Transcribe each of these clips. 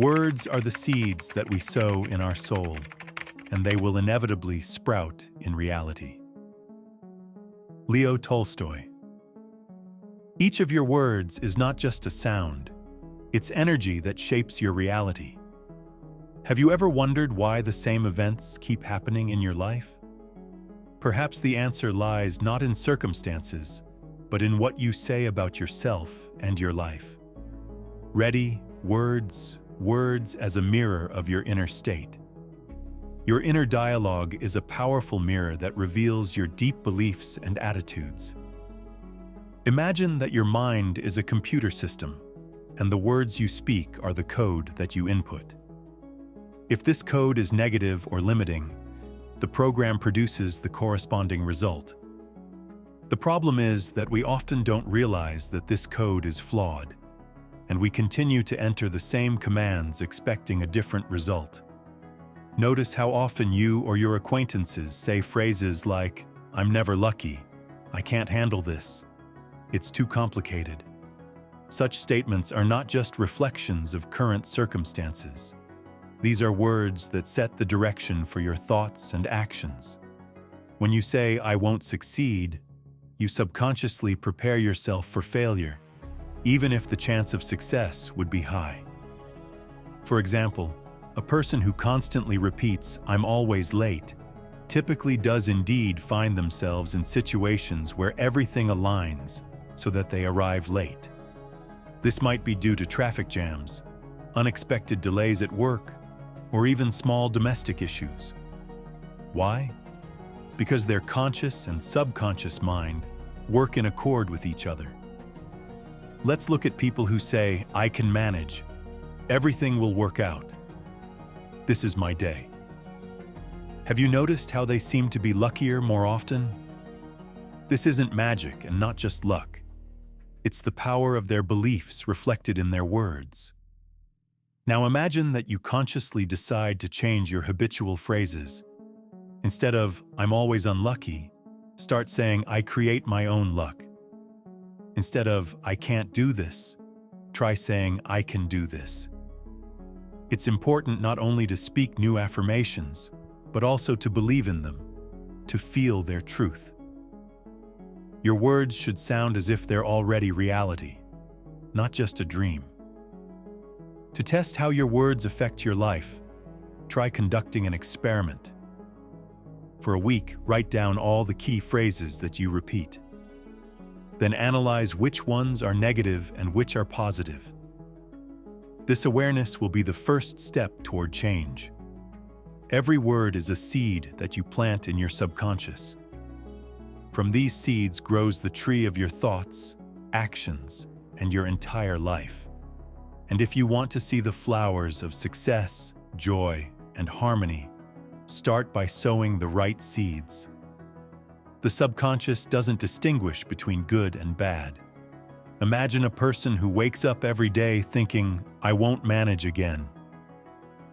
Words are the seeds that we sow in our soul, and they will inevitably sprout in reality. Leo Tolstoy. Each of your words is not just a sound, it's energy that shapes your reality. Have you ever wondered why the same events keep happening in your life? Perhaps the answer lies not in circumstances, but in what you say about yourself and your life. Ready, words as a mirror of your inner state. Your inner dialogue is a powerful mirror that reveals your deep beliefs and attitudes. Imagine that your mind is a computer system, and the words you speak are the code that you input. If this code is negative or limiting, the program produces the corresponding result. The problem is that we often don't realize that this code is flawed, and we continue to enter the same commands expecting a different result. Notice how often you or your acquaintances say phrases like, "I'm never lucky," "I can't handle this," "It's too complicated." Such statements are not just reflections of current circumstances. These are words that set the direction for your thoughts and actions. When you say, "I won't succeed," you subconsciously prepare yourself for failure, even if the chance of success would be high. For example, a person who constantly repeats, "I'm always late," typically does indeed find themselves in situations where everything aligns so that they arrive late. This might be due to traffic jams, unexpected delays at work, or even small domestic issues. Why? Because their conscious and subconscious mind work in accord with each other. Let's look at people who say, "I can manage. Everything will work out. This is my day." Have you noticed how they seem to be luckier more often? This isn't magic and not just luck. It's the power of their beliefs reflected in their words. Now imagine that you consciously decide to change your habitual phrases. Instead of, "I'm always unlucky," start saying, "I create my own luck." Instead of, "I can't do this," try saying, "I can do this." It's important not only to speak new affirmations, but also to believe in them, to feel their truth. Your words should sound as if they're already reality, not just a dream. To test how your words affect your life, try conducting an experiment. For a week, write down all the key phrases that you repeat. Then analyze which ones are negative and which are positive. This awareness will be the first step toward change. Every word is a seed that you plant in your subconscious. From these seeds grows the tree of your thoughts, actions, and your entire life. And if you want to see the flowers of success, joy, and harmony, start by sowing the right seeds. The subconscious doesn't distinguish between good and bad. Imagine a person who wakes up every day thinking, "I won't manage again."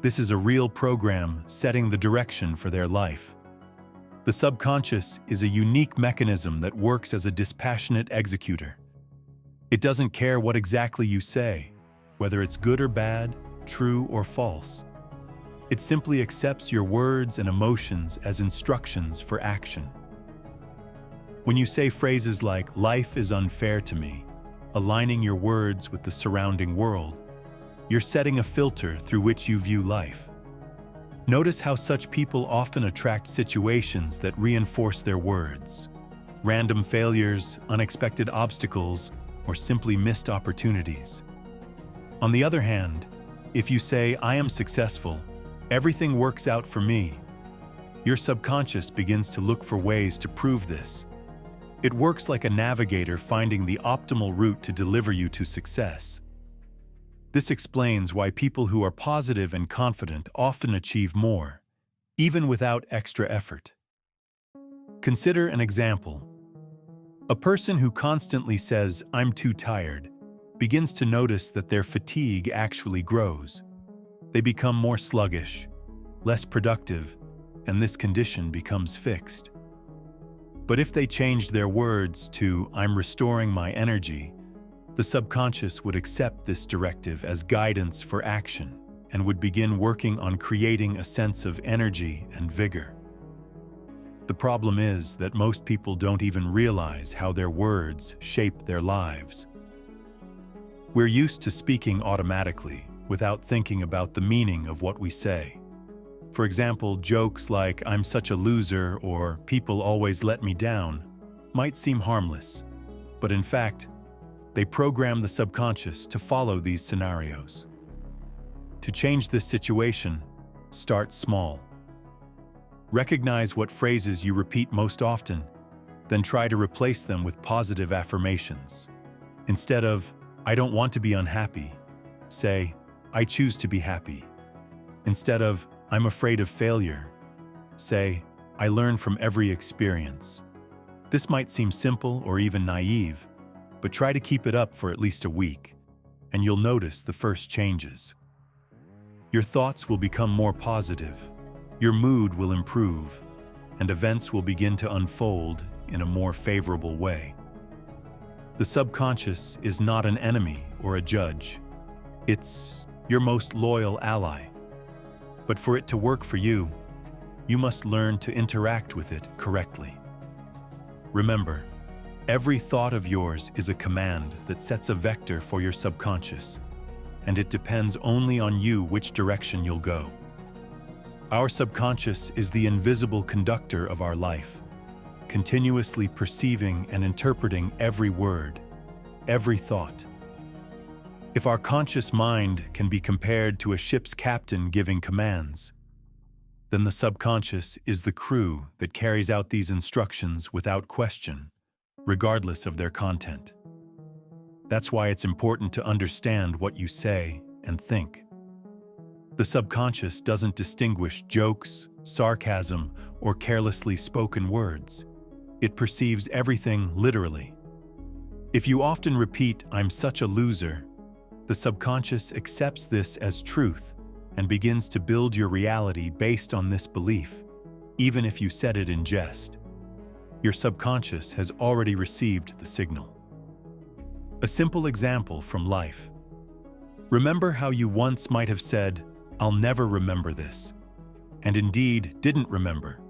This is a real program setting the direction for their life. The subconscious is a unique mechanism that works as a dispassionate executor. It doesn't care what exactly you say, whether it's good or bad, true or false. It simply accepts your words and emotions as instructions for action. When you say phrases like, "Life is unfair to me," aligning your words with the surrounding world, you're setting a filter through which you view life. Notice how such people often attract situations that reinforce their words. Random failures, unexpected obstacles, or simply missed opportunities. On the other hand, if you say, "I am successful, everything works out for me," your subconscious begins to look for ways to prove this. It works like a navigator finding the optimal route to deliver you to success. This explains why people who are positive and confident often achieve more, even without extra effort. Consider an example. A person who constantly says, "I'm too tired," begins to notice that their fatigue actually grows. They become more sluggish, less productive, and this condition becomes fixed. But if they changed their words to, "I'm restoring my energy," the subconscious would accept this directive as guidance for action. and would begin working on creating a sense of energy and vigor. The problem is that most people don't even realize how their words shape their lives. We're used to speaking automatically, without thinking about the meaning of what we say. For example, jokes like "I'm such a loser" or "people always let me down" might seem harmless, but in fact, they program the subconscious to follow these scenarios. To change this situation, start small. Recognize what phrases you repeat most often, then try to replace them with positive affirmations. Instead of "I don't want to be unhappy," say "I choose to be happy." Instead of "I'm afraid of failure," say "I learn from every experience." This might seem simple or even naive, but try to keep it up for at least a week, and you'll notice the first changes. Your thoughts will become more positive, your mood will improve, and events will begin to unfold in a more favorable way. The subconscious is not an enemy or a judge. It's your most loyal ally. But for it to work for you, you must learn to interact with it correctly. Remember, every thought of yours is a command that sets a vector for your subconscious, and it depends only on you which direction you'll go. Our subconscious is the invisible conductor of our life, continuously perceiving and interpreting every word, every thought. If our conscious mind can be compared to a ship's captain giving commands, then the subconscious is the crew that carries out these instructions without question, regardless of their content. That's why it's important to understand what you say and think. The subconscious doesn't distinguish jokes, sarcasm, or carelessly spoken words. It perceives everything literally. If you often repeat "I'm such a loser," the subconscious accepts this as truth and begins to build your reality based on this belief, even if you said it in jest. Your subconscious has already received the signal. A simple example from life. Remember how you once might have said, "I'll never remember this," and indeed didn't remember.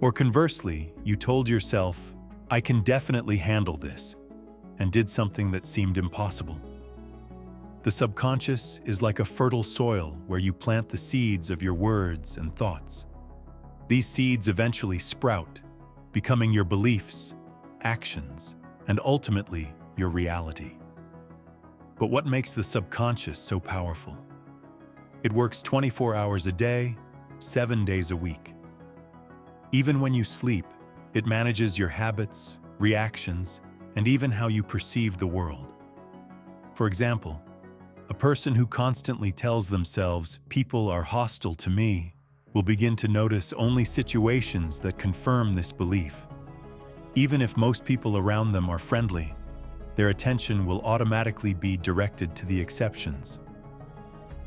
Or conversely, you told yourself, "I can definitely handle this," and did something that seemed impossible. The subconscious is like a fertile soil where you plant the seeds of your words and thoughts. These seeds eventually sprout, becoming your beliefs, actions, and ultimately your reality. But what makes the subconscious so powerful? It works 24 hours a day, 7 days a week. Even when you sleep, it manages your habits, reactions, and even how you perceive the world. For example, a person who constantly tells themselves, "People are hostile to me," will begin to notice only situations that confirm this belief. Even if most people around them are friendly, their attention will automatically be directed to the exceptions.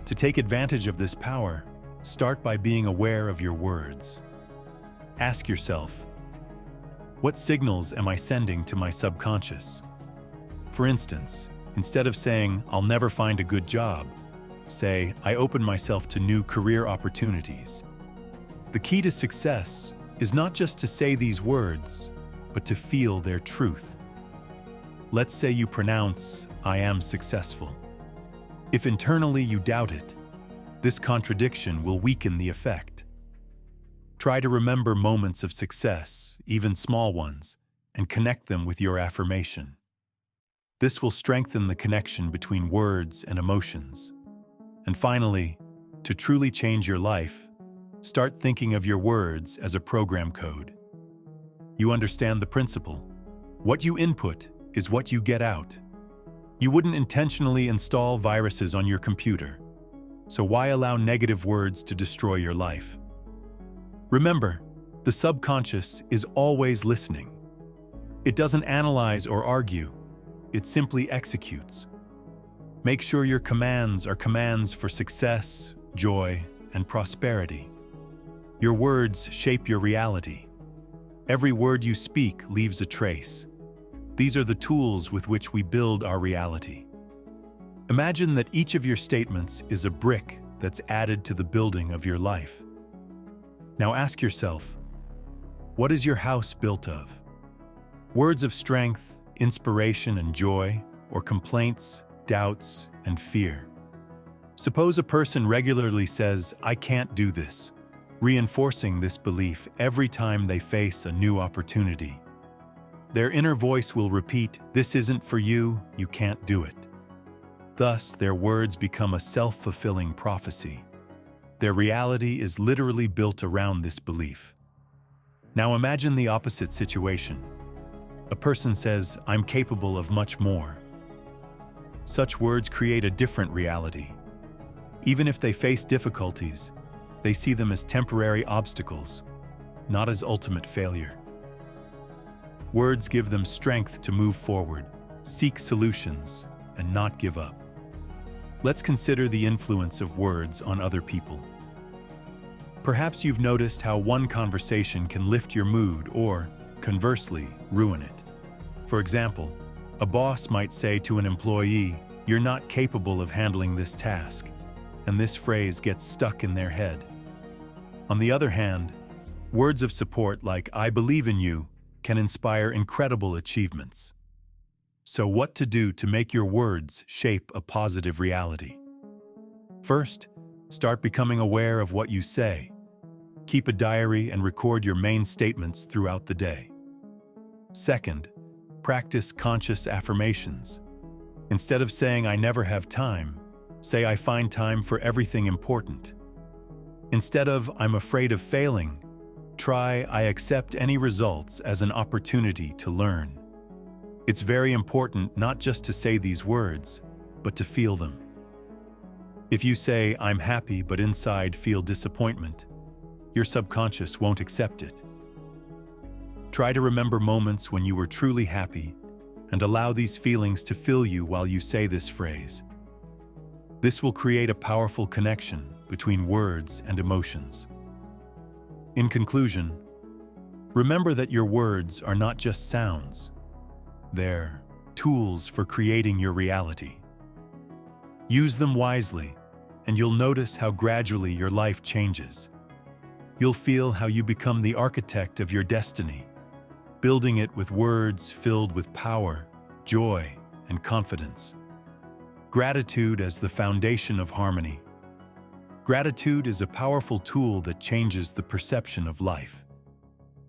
To take advantage of this power, start by being aware of your words. Ask yourself, what signals am I sending to my subconscious? For instance, instead of saying, "I'll never find a good job," say, "I open myself to new career opportunities." The key to success is not just to say these words, but to feel their truth. Let's say you pronounce, "I am successful." If internally you doubt it, this contradiction will weaken the effect. Try to remember moments of success, even small ones, and connect them with your affirmation. This will strengthen the connection between words and emotions. And finally, to truly change your life, start thinking of your words as a program code. You understand the principle. What you input is what you get out. You wouldn't intentionally install viruses on your computer, so why allow negative words to destroy your life? Remember, the subconscious is always listening. It doesn't analyze or argue. It simply executes. Make sure your commands are commands for success, joy, and prosperity. Your words shape your reality. Every word you speak leaves a trace. These are the tools with which we build our reality. Imagine that each of your statements is a brick that's added to the building of your life. Now ask yourself, what is your house built of? Words of strength, inspiration, and joy, or complaints, doubts, and fear? Suppose a person regularly says, "I can't do this," reinforcing this belief every time they face a new opportunity. Their inner voice will repeat, "This isn't for you, you can't do it." Thus, their words become a self-fulfilling prophecy. Their reality is literally built around this belief. Now imagine the opposite situation. A person says, "I'm capable of much more." Such words create a different reality. Even if they face difficulties, they see them as temporary obstacles, not as ultimate failure. Words give them strength to move forward, seek solutions, and not give up. Let's consider the influence of words on other people. Perhaps you've noticed how one conversation can lift your mood or, conversely, ruin it. For example, a boss might say to an employee, "You're not capable of handling this task," and this phrase gets stuck in their head. On the other hand, words of support like "I believe in you" can inspire incredible achievements. So what to do to make your words shape a positive reality? First, start becoming aware of what you say. Keep a diary and record your main statements throughout the day. Second, practice conscious affirmations. Instead of saying "I never have time," say "I find time for everything important." Instead of "I'm afraid of failing," try "I accept any results as an opportunity to learn." It's very important not just to say these words, but to feel them. If you say "I'm happy but inside feel disappointment," your subconscious won't accept it. Try to remember moments when you were truly happy and allow these feelings to fill you while you say this phrase. This will create a powerful connection between words and emotions. In conclusion, remember that your words are not just sounds. They're tools for creating your reality. Use them wisely, and you'll notice how gradually your life changes. You'll feel how you become the architect of your destiny, building it with words filled with power, joy, and confidence. Gratitude as the foundation of harmony. Gratitude is a powerful tool that changes the perception of life.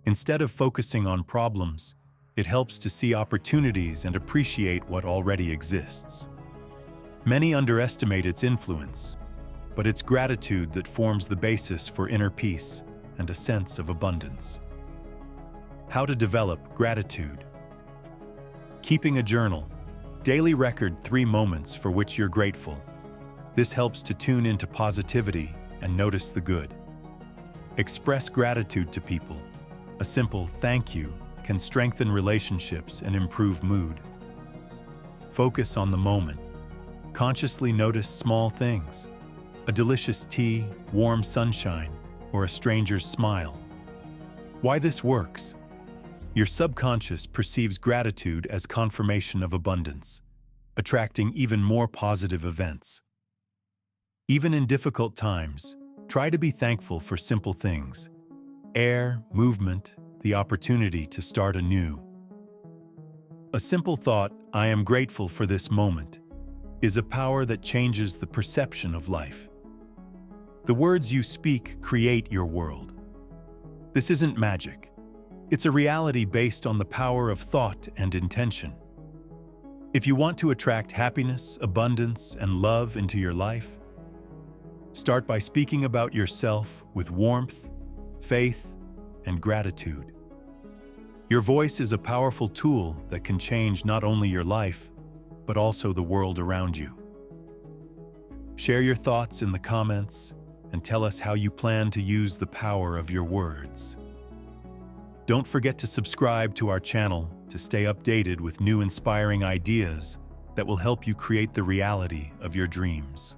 Instead of focusing on problems, it helps to see opportunities and appreciate what already exists. Many underestimate its influence, but it's gratitude that forms the basis for inner peace and a sense of abundance. How to develop gratitude. Keeping a journal. Daily record 3 moments for which you're grateful. This helps to tune into positivity and notice the good. Express gratitude to people. A simple "thank you" can strengthen relationships and improve mood. Focus on the moment. Consciously notice small things. A delicious tea, warm sunshine, or a stranger's smile. Why this works? Your subconscious perceives gratitude as confirmation of abundance, attracting even more positive events. Even in difficult times, try to be thankful for simple things: air, movement, the opportunity to start anew. A simple thought, "I am grateful for this moment," is a power that changes the perception of life. The words you speak create your world. This isn't magic. It's a reality based on the power of thought and intention. If you want to attract happiness, abundance, and love into your life, start by speaking about yourself with warmth, faith, and gratitude. Your voice is a powerful tool that can change not only your life, but also the world around you. Share your thoughts in the comments and tell us how you plan to use the power of your words. Don't forget to subscribe to our channel to stay updated with new inspiring ideas that will help you create the reality of your dreams.